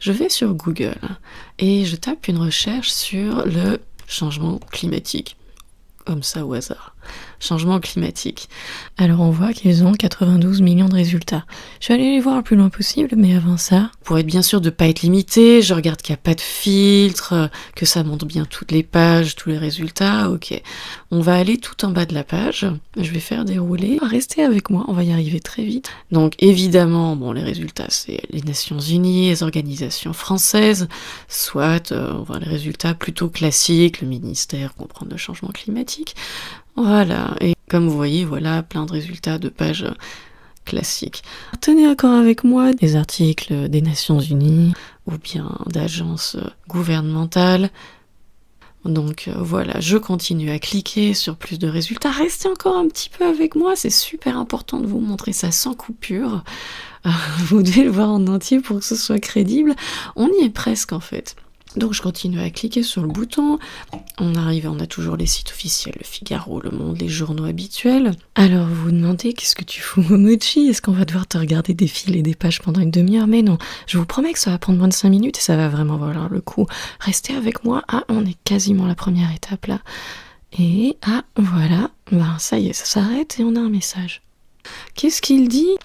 Je vais sur Google et je tape une recherche sur le changement climatique. Comme ça au hasard. Changement climatique. Alors on voit qu'ils ont 92 millions de résultats. Je vais aller les voir le plus loin possible, mais avant ça, pour être bien sûr de pas être limité, je regarde qu'il n'y a pas de filtre, que ça montre bien toutes les pages, tous les résultats, ok. On va aller tout en bas de la page, je vais faire dérouler. Restez avec moi, on va y arriver très vite. Donc évidemment, bon, les résultats, c'est les Nations Unies, les organisations françaises, soit on voit les résultats plutôt classiques, le ministère pour prendre le changement climatique. Voilà, et comme vous voyez, voilà, plein de résultats de pages classiques. Tenez encore avec moi des articles des Nations Unies ou bien d'agences gouvernementales. Donc voilà, je continue à cliquer sur plus de résultats. Restez encore un petit peu avec moi, c'est super important de vous montrer ça sans coupure. Vous devez le voir en entier pour que ce soit crédible. On y est presque en fait. Donc je continue à cliquer sur le bouton, on arrive, on a toujours les sites officiels, le Figaro, Le Monde, les journaux habituels. Alors vous vous demandez, qu'est-ce que tu fous Momochi? Est-ce qu'on va devoir te regarder défiler des pages pendant une demi-heure? Mais non, je vous promets que ça va prendre moins de 5 minutes et ça va vraiment valoir le coup. Restez avec moi, on est quasiment à la première étape là. Et voilà, ça y est, ça s'arrête et on a un message. Qu'est-ce qu'il dit?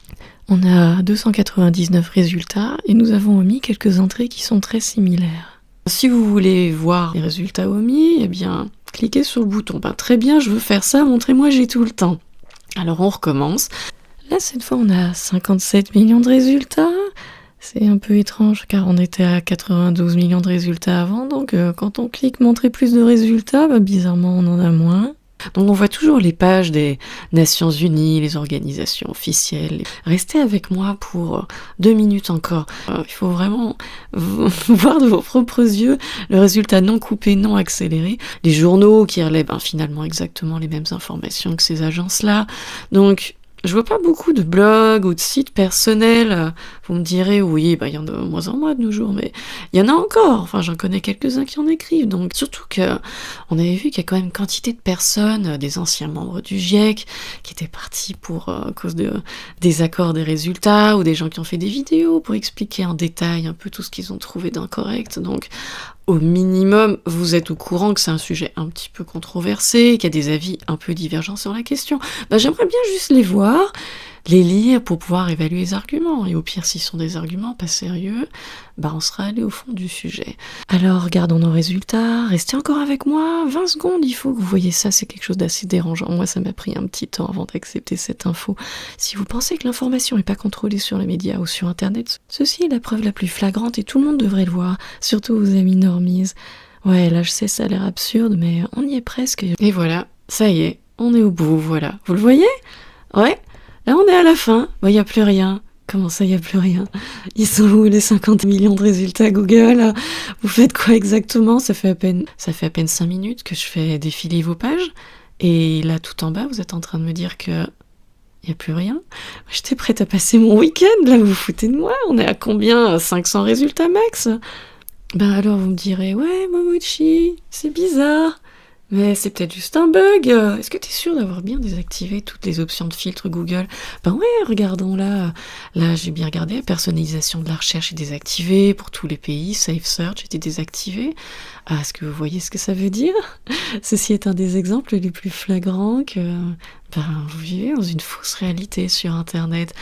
On a 299 résultats et nous avons omis quelques entrées qui sont très similaires. Si vous voulez voir les résultats omis, eh bien, cliquez sur le bouton. Très bien, je veux faire ça, montrez-moi, j'ai tout le temps. Alors on recommence. Là, cette fois, on a 57 millions de résultats. C'est un peu étrange car on était à 92 millions de résultats avant. Donc quand on clique montrer plus de résultats, bizarrement, on en a moins. Donc on voit toujours les pages des Nations Unies, les organisations officielles. Restez avec moi pour 2 minutes encore. Il faut vraiment voir de vos propres yeux le résultat non coupé, non accéléré. Les journaux qui relèvent finalement exactement les mêmes informations que ces agences-là. Donc je vois pas beaucoup de blogs ou de sites personnels. Vous me direz, oui, il y en a de moins en moins de nos jours, mais il y en a encore. Enfin, j'en connais quelques-uns qui en écrivent. Donc, surtout que on avait vu qu'il y a quand même quantité de personnes, des anciens membres du GIEC, qui étaient partis pour à cause de désaccords des résultats, ou des gens qui ont fait des vidéos pour expliquer en détail un peu tout ce qu'ils ont trouvé d'incorrect. Donc, au minimum, vous êtes au courant que c'est un sujet un petit peu controversé, qu'il y a des avis un peu divergents sur la question. J'aimerais bien juste les voir, les lire pour pouvoir évaluer les arguments. Et au pire, s'ils sont des arguments pas sérieux, on sera allé au fond du sujet. Alors, regardons nos résultats. Restez encore avec moi. 20 secondes, il faut que vous voyez ça. C'est quelque chose d'assez dérangeant. Moi, ça m'a pris un petit temps avant d'accepter cette info. Si vous pensez que l'information n'est pas contrôlée sur les médias ou sur Internet, ceci est la preuve la plus flagrante et tout le monde devrait le voir. Surtout vos amis normies. Ouais, là, je sais, ça a l'air absurde, mais on y est presque. Et voilà, ça y est, on est au bout, voilà. Vous le voyez? Ouais. Là, on est à la fin. Il n'y a plus rien. Comment ça, il n'y a plus rien? Ils sont où les 50 millions de résultats Google? Vous faites quoi exactement? Ça fait à peine 5 minutes que je fais défiler vos pages. Et là, tout en bas, vous êtes en train de me dire que il n'y a plus rien. J'étais prête à passer mon week-end. Là, vous vous foutez de moi. On est à combien? 500 résultats max? Alors, vous me direz, ouais, Momochi, c'est bizarre. Mais c'est peut-être juste un bug. Est-ce que tu es sûr d'avoir bien désactivé toutes les options de filtre Google? Ouais, regardons là. Là, j'ai bien regardé. La personnalisation de la recherche est désactivée pour tous les pays. Safe Search était désactivé. Est-ce que vous voyez ce que ça veut dire? Ceci est un des exemples les plus flagrants que vous vivez dans une fausse réalité sur Internet.